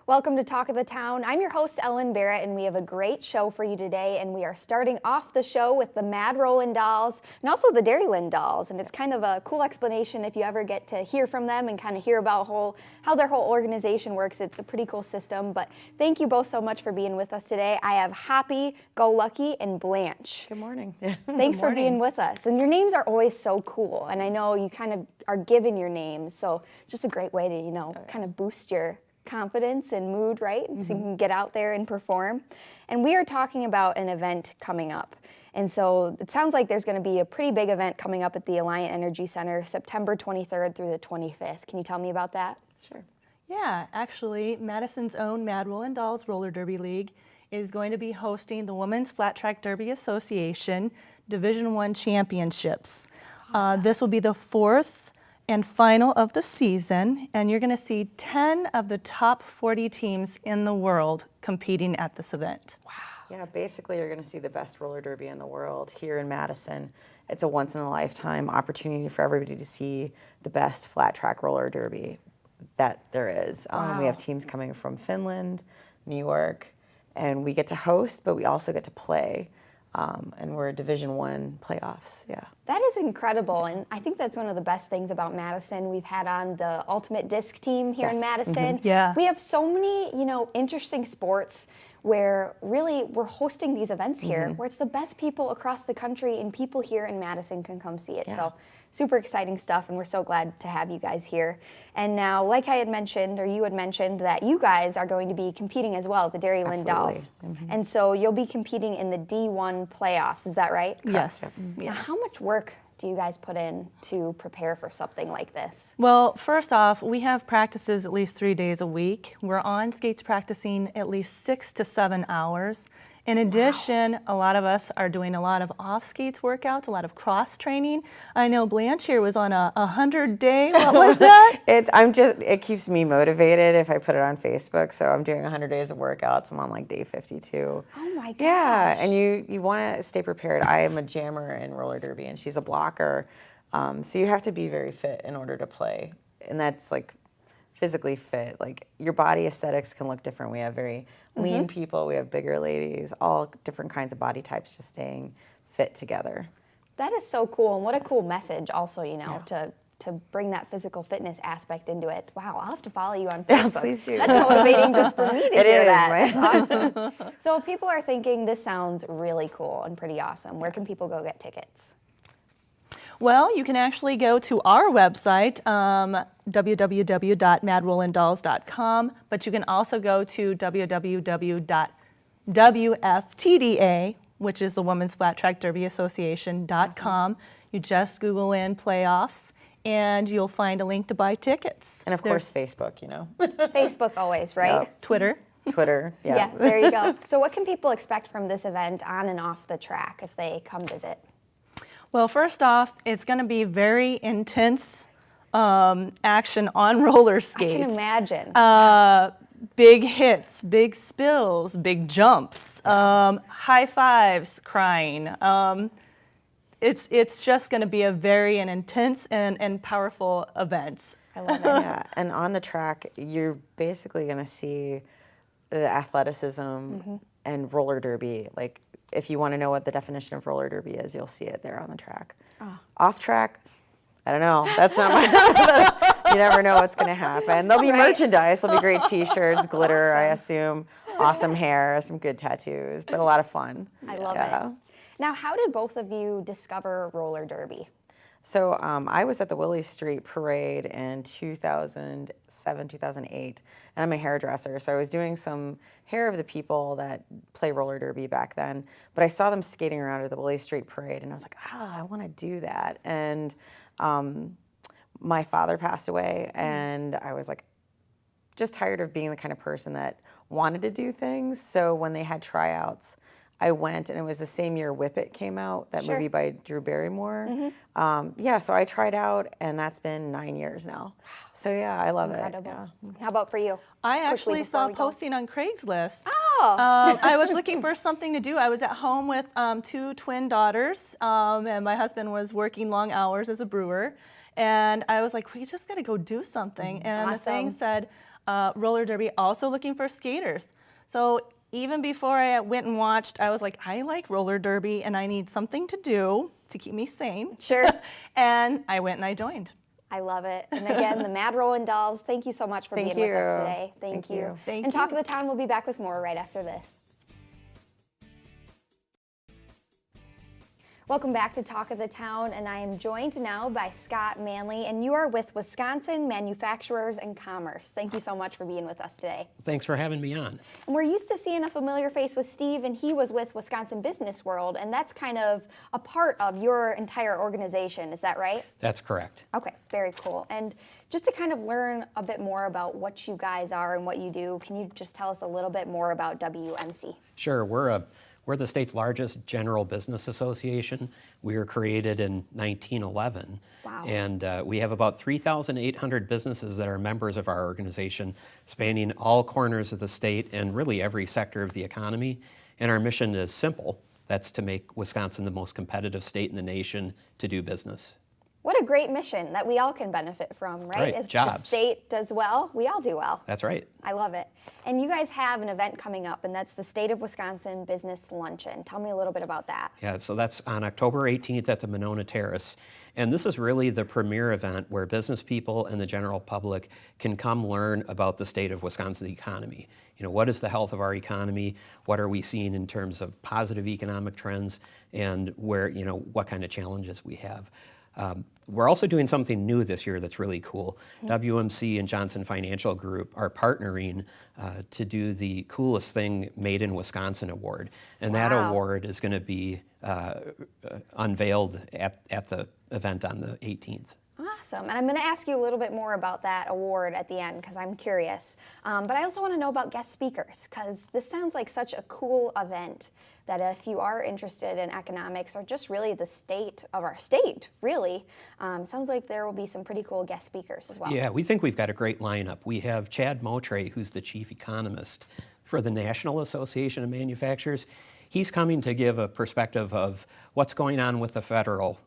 Welcome to Talk of the Town. I'm your host, Ellen Barrett, and we have a great show for you today. And we are starting off the show with the Mad Rollin' Dolls and also the Dairyland Dolls. And it's kind of a cool explanation if you ever get to hear from them and kind of hear about how their whole organization works. It's a pretty cool system. But thank you both so much for being with us today. I have Happy, Go Lucky, and Blanche. Good morning. Thanks for being with us. And your names are always so cool. And I know you kind of are given your names. So it's just a great way to, kind of boost your confidence and mood, right? So you can get out there and perform. And we are talking about an event coming up. And so it sounds like there's going to be a pretty big event coming up at the Alliant Energy Center, September 23rd through the 25th. Can you tell me about that? Sure. Yeah, actually, Madison's own Mad Rollin' Dolls Roller Derby League is going to be hosting the Women's Flat Track Derby Association Division I Championships. Awesome. This will be the fourth and final of the season, and you're going to see 10 of the top 40 teams in the world competing at this event. Wow. Yeah, basically you're going to see the best roller derby in the world here in Madison. It's a once-in-a-lifetime opportunity for everybody to see the best flat track roller derby that there is. Wow. We have teams coming from Finland, New York, and we get to host, but we also get to play. And we're Division I playoffs, yeah. That is incredible, and I think that's one of the best things about Madison. We've had on the Ultimate Disc team here in Madison. Yeah. We have so many, interesting sports where really we're hosting these events here, where it's the best people across the country and people here in Madison can come see it. Yeah. So super exciting stuff, and we're so glad to have you guys here. And now, like I had mentioned, or you had mentioned, that you guys are going to be competing as well, the Dairyland Dolls. And so you'll be competing in the D1 playoffs, is that right? Yes. Now, how much work do you guys put in to prepare for something like this? Well, first off, we have practices at least 3 days a week. We're on skates practicing at least 6 to 7 hours. In addition, a lot of us are doing a lot of off-skates workouts, a lot of cross-training. I know Blanche here was on a 100-day, what was that? It keeps me motivated if I put it on Facebook, so I'm doing 100 days of workouts. I'm on like day 52. Oh my gosh. Yeah, and you want to stay prepared. I am a jammer in roller derby, and she's a blocker, so you have to be very fit in order to play, and that's like physically fit. Like your body aesthetics can look different. We have very lean people, we have bigger ladies, all different kinds of body types just staying fit together. That is so cool, and what a cool message also, to bring that physical fitness aspect into it. Wow, I'll have to follow you on Facebook. Yeah, please do. That's motivating just for me to hear that. Right? That's awesome. So if people are thinking this sounds really cool and pretty awesome, where can people go get tickets? Well, you can actually go to our website, www.madrollindolls.com, but you can also go to www.wftda, which is the Women's Flat Track Derby Association.com. You just Google in playoffs, and you'll find a link to buy tickets. And of course, Facebook, Facebook always, right? Yep. Twitter. Yeah. Yeah, there you go. So what can people expect from this event on and off the track if they come visit? Well, first off, it's going to be very intense action on roller skates. I can imagine. Big hits, big spills, big jumps, high fives, crying. It's just going to be a very intense and powerful event. I love it. Yeah, and on the track, you're basically going to see the athleticism and roller derby. Like, if you want to know what the definition of roller derby is, you'll see it there on the track. Oh. Off track, I don't know. That's not my. You never know what's going to happen. There'll be merchandise. There'll be great T-shirts, glitter, I assume, awesome hair, some good tattoos, but a lot of fun. I love it. Now, how did both of you discover roller derby? So I was at the Willie Street Parade in 2007, 2008, and I'm a hairdresser, so I was doing some hair of the people that play roller derby back then, but I saw them skating around at the Willie Street Parade, and I was like, I want to do that. And my father passed away, and I was like, just tired of being the kind of person that wanted to do things, so when they had tryouts, I went, and it was the same year Whip It came out, that movie by Drew Barrymore. So I tried out, and that's been 9 years now. So yeah, I love it. Yeah. How about for you? I actually saw a posting on Craigslist. Oh. I was looking for something to do. I was at home with 2 twin daughters, and my husband was working long hours as a brewer. And I was like, we just got to go do something. And the thing said, roller derby, also looking for skaters. So even before I went and watched, I was like, I like roller derby and I need something to do to keep me sane. Sure. And I went and I joined. I love it. And again, the Mad Rolling Dolls, thank you so much for being with us today. Thank you. Thank and you. Talk of the Town, we'll be back with more right after this. Welcome back to Talk of the Town, and I am joined now by Scott Manley, and you are with Wisconsin Manufacturers and Commerce. Thank you so much for being with us today. Thanks for having me on. And we're used to seeing a familiar face with Steve, and he was with Wisconsin Business World, and that's kind of a part of your entire organization. Is that right? That's correct. Okay, very cool. And just to kind of learn a bit more about what you guys are and what you do, can you just tell us a little bit more about WMC? Sure, we're the state's largest general business association. We were created in 1911. Wow. And we have about 3,800 businesses that are members of our organization, spanning all corners of the state and really every sector of the economy. And our mission is simple. That's to make Wisconsin the most competitive state in the nation to do business. What a great mission that we all can benefit from, right? Right, As jobs. the state does well, we all do well. That's right. I love it. And you guys have an event coming up, and that's the State of Wisconsin Business Luncheon. Tell me a little bit about that. Yeah, so that's on October 18th at the Monona Terrace. And this is really the premier event where business people and the general public can come learn about the state of Wisconsin's economy. You know, what is the health of our economy? What are we seeing in terms of positive economic trends? And where, you know, what kind of challenges we have. We're also doing something new this year that's really cool. WMC and Johnson Financial Group are partnering to do the Coolest Thing Made in Wisconsin award. And that award is going to be unveiled at the event on the 18th. Awesome. And I'm going to ask you a little bit more about that award at the end because I'm curious. But I also want to know about guest speakers because this sounds like such a cool event that if you are interested in economics or just really the state of our state, really, sounds like there will be some pretty cool guest speakers as well. Yeah, we think we've got a great lineup. We have Chad Motre, who's the chief economist for the National Association of Manufacturers. He's coming to give a perspective of what's going on with the federal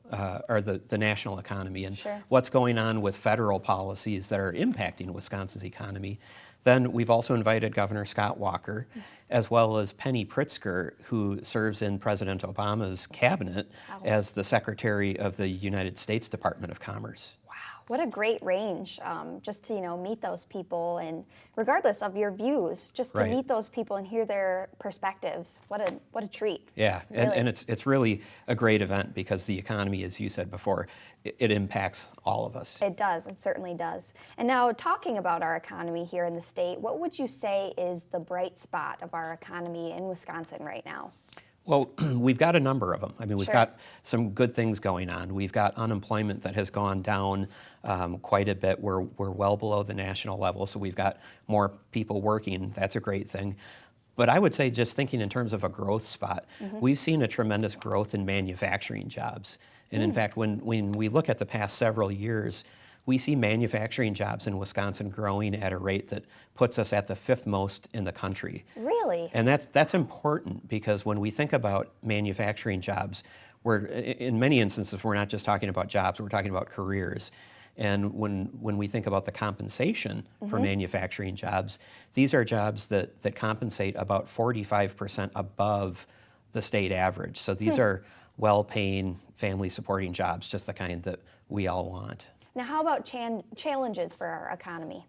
or the national economy and what's going on with federal policies that are impacting Wisconsin's economy. Then we've also invited Governor Scott Walker, as well as Penny Pritzker, who serves in President Obama's cabinet as the Secretary of the United States Department of Commerce. What a great range, just to meet those people, and regardless of your views, just to meet those people and hear their perspectives. What a treat. Yeah, really. and it's really a great event because the economy, as you said before, it impacts all of us. It does, it certainly does. And now talking about our economy here in the state, what would you say is the bright spot of our economy in Wisconsin right now? Well, we've got a number of them. I mean, we've got some good things going on. We've got unemployment that has gone down quite a bit. We're well below the national level, so we've got more people working. That's a great thing. But I would say, just thinking in terms of a growth spot, we've seen a tremendous growth in manufacturing jobs. And in fact, when we look at the past several years, we see manufacturing jobs in Wisconsin growing at a rate that puts us at the 5th most in the country. Really? And that's important because when we think about manufacturing jobs, in many instances, we're not just talking about jobs, we're talking about careers. And when we think about the compensation for manufacturing jobs, these are jobs that compensate about 45% above the state average. So these are well-paying, family-supporting jobs, just the kind that we all want. Now, how about challenges for our economy?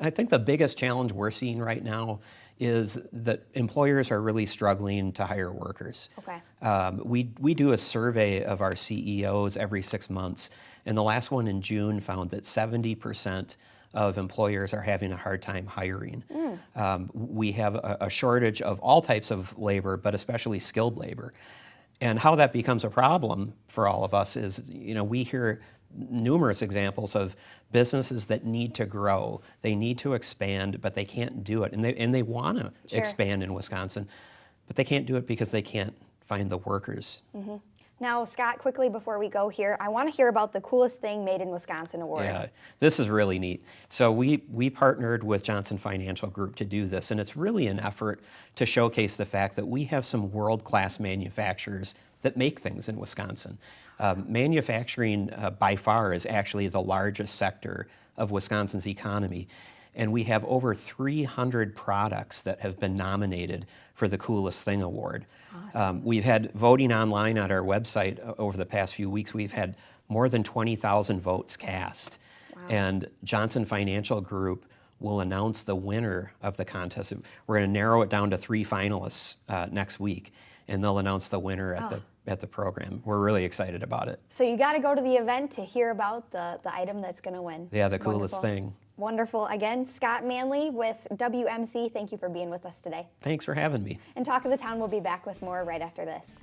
I think the biggest challenge we're seeing right now is that employers are really struggling to hire workers. Okay. We do a survey of our CEOs every 6 months, and the last one in June found that 70% of employers are having a hard time hiring. We have a shortage of all types of labor, but especially skilled labor. And how that becomes a problem for all of us is, we hear numerous examples of businesses that need to grow. They need to expand, but they can't do it. And they want to expand in Wisconsin, but they can't do it because they can't find the workers. Now, Scott, quickly before we go here, I want to hear about the Coolest Thing Made in Wisconsin award. Yeah, this is really neat. So we partnered with Johnson Financial Group to do this, and it's really an effort to showcase the fact that we have some world-class manufacturers that make things in Wisconsin. Manufacturing by far is actually the largest sector of Wisconsin's economy. And we have over 300 products that have been nominated for the Coolest Thing Award. Awesome. We've had voting online on our website over the past few weeks. We've had more than 20,000 votes cast. Wow. And Johnson Financial Group will announce the winner of the contest. We're going to narrow it down to 3 finalists next week, and they'll announce the winner at the program. We're really excited about it. So you got to go to the event to hear about the item that's going to win. Yeah, the coolest Wonderful. thing. Wonderful. Again, Scott Manley with WMC, thank you for being with us today. Thanks for having me. And Talk of the Town will be back with more right after this.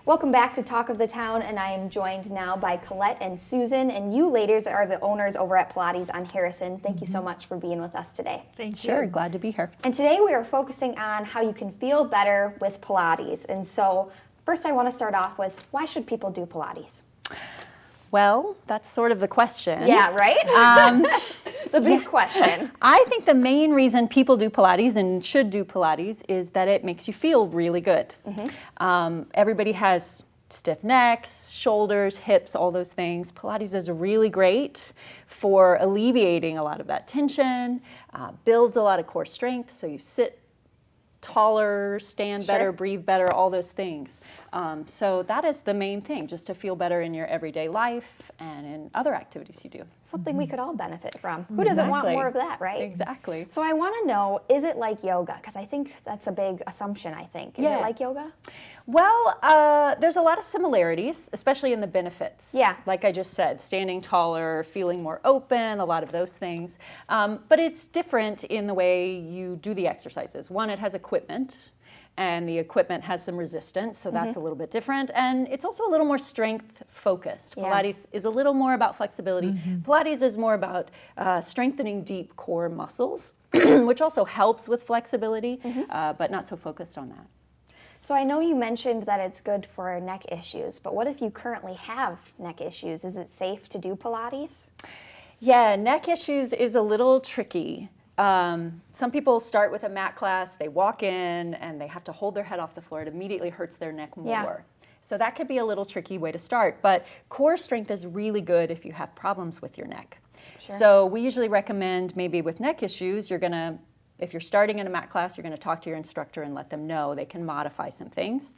Welcome back to Talk of the Town, and I am joined now by Colette and Susan, and you ladies are the owners over at Pilates on Harrison. Thank you so much for being with us today. Thank you. Sure, glad to be here. And today we are focusing on how you can feel better with Pilates. And so first I want to start off with, why should people do Pilates? Well, that's sort of the question. Yeah, right? The big question. I think the main reason people do Pilates and should do Pilates is that it makes you feel really good. Everybody has stiff necks, shoulders, hips, all those things. Pilates is really great for alleviating a lot of that tension, builds a lot of core strength, so you sit taller, stand better, breathe better, all those things. So that is the main thing, just to feel better in your everyday life and in other activities you do. Something we could all benefit from. Who doesn't want more of that, right? Exactly. So I want to know, is it like yoga? Because I think that's a big assumption, I think. Is it like yoga? Well, there's a lot of similarities, especially in the benefits. Yeah. Like I just said, standing taller, feeling more open, a lot of those things. But it's different in the way you do the exercises. One, it has equipment, and the equipment has some resistance, so that's a little bit different. And it's also a little more strength focused. Pilates is a little more about flexibility. Pilates is more about strengthening deep core muscles, which also helps with flexibility, but not so focused on that. So I know you mentioned that it's good for neck issues, but what if you currently have neck issues? Is it safe to do Pilates? Yeah, neck issues is a little tricky. Some people start with a mat class, they walk in and they have to hold their head off the floor. It immediately hurts their neck more. Yeah. So that could be a little tricky way to start, but core strength is really good if you have problems with your neck. Sure. So we usually recommend, maybe with neck issues, if you're starting in a mat class, you're going to talk to your instructor and let them know they can modify some things.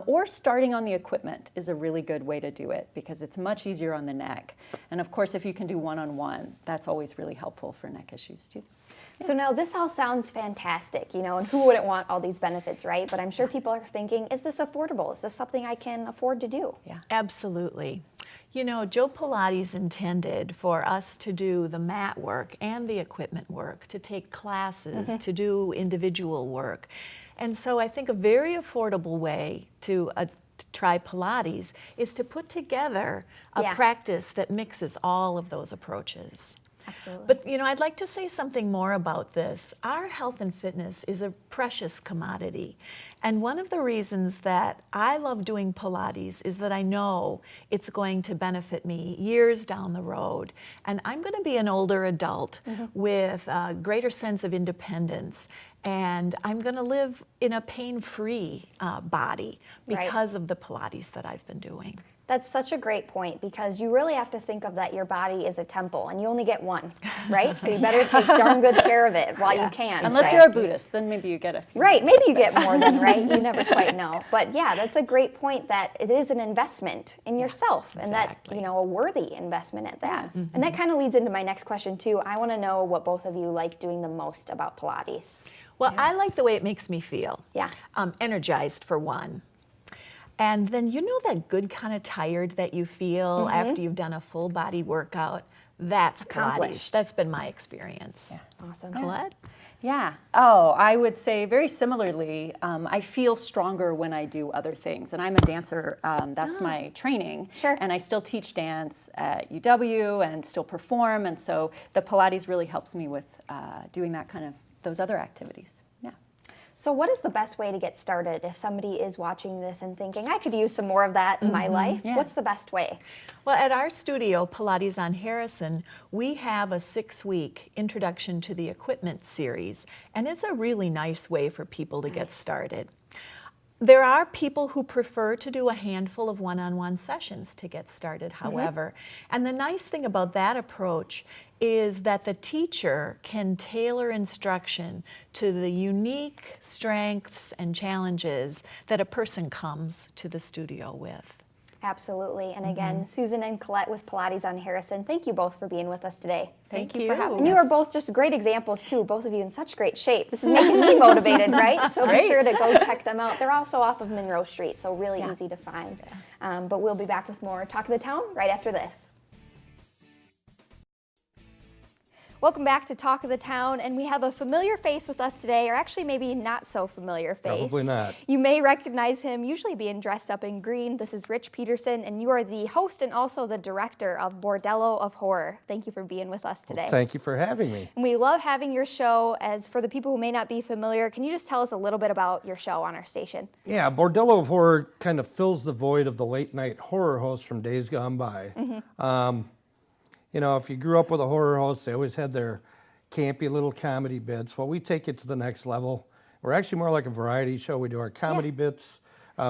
Or starting on the equipment is a really good way to do it because it's much easier on the neck. And of course, if you can do one-on-one, that's always really helpful for neck issues too. So now this all sounds fantastic, and who wouldn't want all these benefits, right? But I'm sure people are thinking, is this affordable? Is this something I can afford to do? Yeah. Absolutely. Joe Pilates intended for us to do the mat work and the equipment work, to take classes, to do individual work. And so I think a very affordable way to try Pilates is to put together a practice that mixes all of those approaches. Absolutely. But, I'd like to say something more about this. Our health and fitness is a precious commodity. And one of the reasons that I love doing Pilates is that I know it's going to benefit me years down the road. And I'm going to be an older adult with a greater sense of independence. And I'm going to live in a pain-free body because of the Pilates that I've been doing. That's such a great point because you really have to think of that your body is a temple and you only get one, right? So you better take darn good care of it while you can. Unless you're a Buddhist, then maybe you get a few. Right, maybe you get more than, right? You never quite know. But yeah, that's a great point that it is an investment in yourself and that, a worthy investment at that. And that kind of leads into my next question too. I want to know what both of you like doing the most about Pilates. Well, I like the way it makes me feel. Yeah. Energized for one. And then that good kind of tired that you feel after you've done a full body workout? That's Pilates. That's been my experience. Yeah. Awesome. Colette? Yeah. Oh, I would say very similarly, I feel stronger when I do other things. And I'm a dancer. That's my training. Sure. And I still teach dance at UW and still perform. And so the Pilates really helps me with doing those other activities. Yeah. So what is the best way to get started if somebody is watching this and thinking, I could use some more of that in my life? Yeah. What's the best way? Well, at our studio, Pilates on Harrison, we have a 6-week Introduction to the Equipment series, and it's a really nice way for people to get started. There are people who prefer to do a handful of one-on-one sessions to get started, however. And the nice thing about that approach is that the teacher can tailor instruction to the unique strengths and challenges that a person comes to the studio with. Absolutely. And again, Susan and Colette with Pilates on Harrison, thank you both for being with us today. Thank you for having And you are both just great examples too, both of you in such great shape. This is making me motivated, right? So be sure to go check them out. They're also off of Monroe Street, so really easy to find. But we'll be back with more Talk of the Town right after this. Welcome back to Talk of the Town, and we have a familiar face with us today, or actually maybe not so familiar face. Probably not. You may recognize him, usually being dressed up in green. This is Rich Peterson, and you are the host and also the director of Bordello of Horror. Thank you for being with us today. Well, thank you for having me. And we love having your show. As for the people who may not be familiar, can you just tell us a little bit about your show on our station? Yeah, Bordello of Horror kind of fills the void of the late night horror host from days gone by. You know, if you grew up with a horror host, they always had their campy little comedy bits. Well, we take it to the next level. We're actually more like a variety show. We do our comedy bits,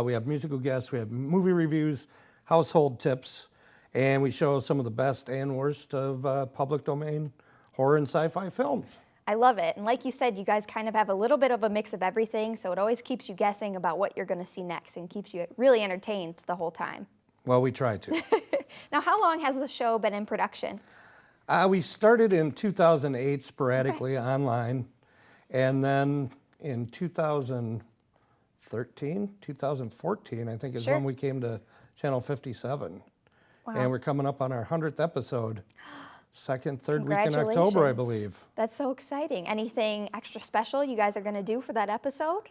we have musical guests, we have movie reviews, household tips, and we show some of the best and worst of public domain horror and sci-fi films. I love it. And like you said, you guys kind of have a little bit of a mix of everything, so it always keeps you guessing about what you're going to see next and keeps you really entertained the whole time. Well, we try to. Now, how long has the show been in production? We started in 2008 sporadically online, and then in 2013, 2014, I think is when we came to Channel 57. Wow. And we're coming up on our 100th episode, third week in October, I believe. That's so exciting. Anything extra special you guys are going to do for that episode?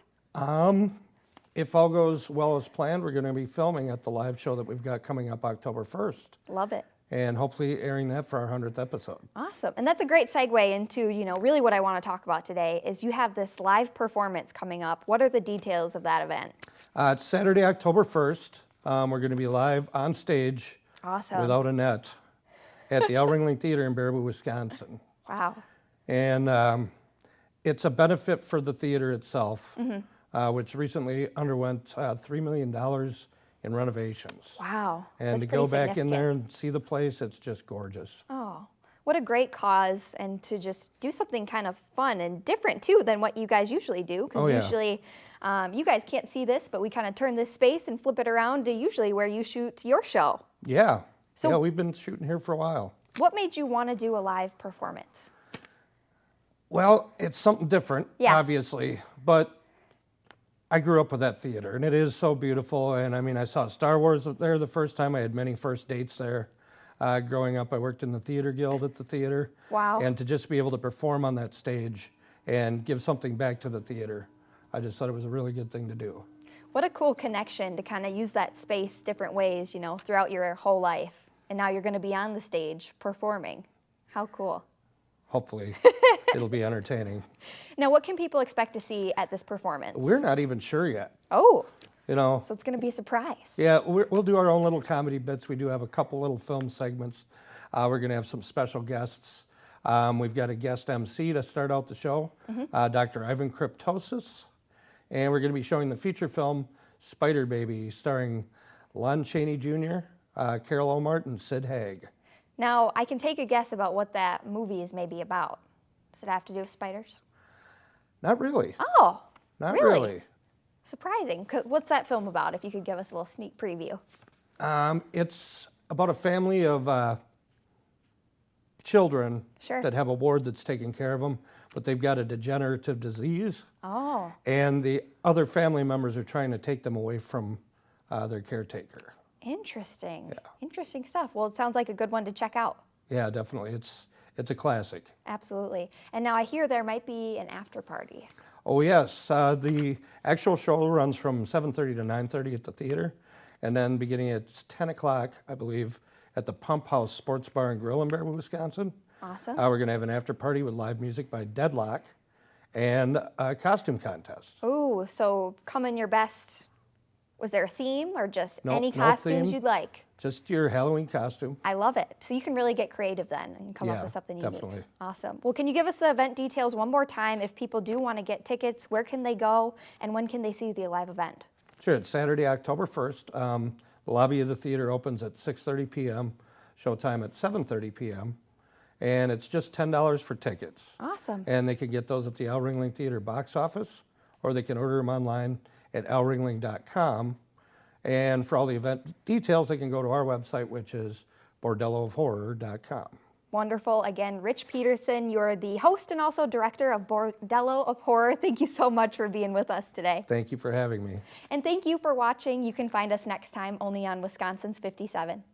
If all goes well as planned, we're going to be filming at the live show that we've got coming up October 1st. Love it. And hopefully airing that for our 100th episode. Awesome. And that's a great segue into, you know, really what I want to talk about today is you have this live performance coming up. What are the details of that event? It's Saturday, October 1st. We're going to be live on stage without a net at the El Ringling Theater in Baraboo, Wisconsin. Wow. And it's a benefit for the theater itself, which recently underwent $3 million in renovations. Wow. And That's to go pretty back in there significant. and see the place, it's just gorgeous. Oh, what a great cause, and to just do something kind of fun and different too than what you guys usually do, because usually you guys can't see this, but we kind of turn this space and flip it around to usually where you shoot your show. Yeah. So yeah, we've been shooting here for a while. What made you want to do a live performance? Well, it's something different, obviously, but I grew up with that theater, and it is so beautiful. And I mean, I saw Star Wars there the first time. I had many first dates there. Growing up, I worked in the theater guild at the theater. Wow. And to just be able to perform on that stage and give something back to the theater, I just thought it was a really good thing to do. What a cool connection to kind of use that space different ways, you know, throughout your whole life. And now you're going to be on the stage performing. How cool. Hopefully, it'll be entertaining. Now, what can people expect to see at this performance? We're not even sure yet. Oh, You know, so it's going to be a surprise. yeah, we'll do our own little comedy bits. We do have a couple little film segments. We're going to have some special guests. We've got a guest MC to start out the show, Dr. Ivan Cryptosis. And we're going to be showing the feature film Spider Baby, starring Lon Chaney Jr., Carol Omart, and Sid Haig. Now, I can take a guess about what that movie is maybe about. Does it have to do with spiders? Not really. Oh, Not really? really. Surprising. What's that film about, if you could give us a little sneak preview? It's about a family of children that have a ward that's taking care of them, but they've got a degenerative disease. Oh. And the other family members are trying to take them away from their caretaker. Interesting. Yeah. Interesting stuff. Well, it sounds like a good one to check out. Yeah, definitely. It's a classic. Absolutely. And now I hear there might be an after party. Oh, yes. The actual show runs from 7:30 to 9:30 at the theater, and then beginning at 10 o'clock, I believe, at the Pump House Sports Bar and Grill in Baraboo, Wisconsin. Awesome. We're going to have an after party with live music by Deadlock and a costume contest. Ooh, so come in your best. Was there a theme or just No, any no costumes theme. you'd like? Just your Halloween costume. I love it. So you can really get creative then and come up Yeah, with something definitely. unique. Awesome. Well, can you give us the event details one more time? If people do want to get tickets, where can they go and when can they see the live event? Sure, it's Saturday, October 1st. The lobby of the theater opens at 6:30 p.m., showtime at 7:30 p.m., and it's just $10 for tickets. Awesome. And they can get those at the Al Ringling Theater box office, or they can order them online at alringling.com. And for all the event details, they can go to our website, which is bordelloofhorror.com. Wonderful. Again, Rich Peterson, you're the host and also director of Bordello of Horror. Thank you so much for being with us today. Thank you for having me. And thank you for watching. You can find us next time only on Wisconsin's 57.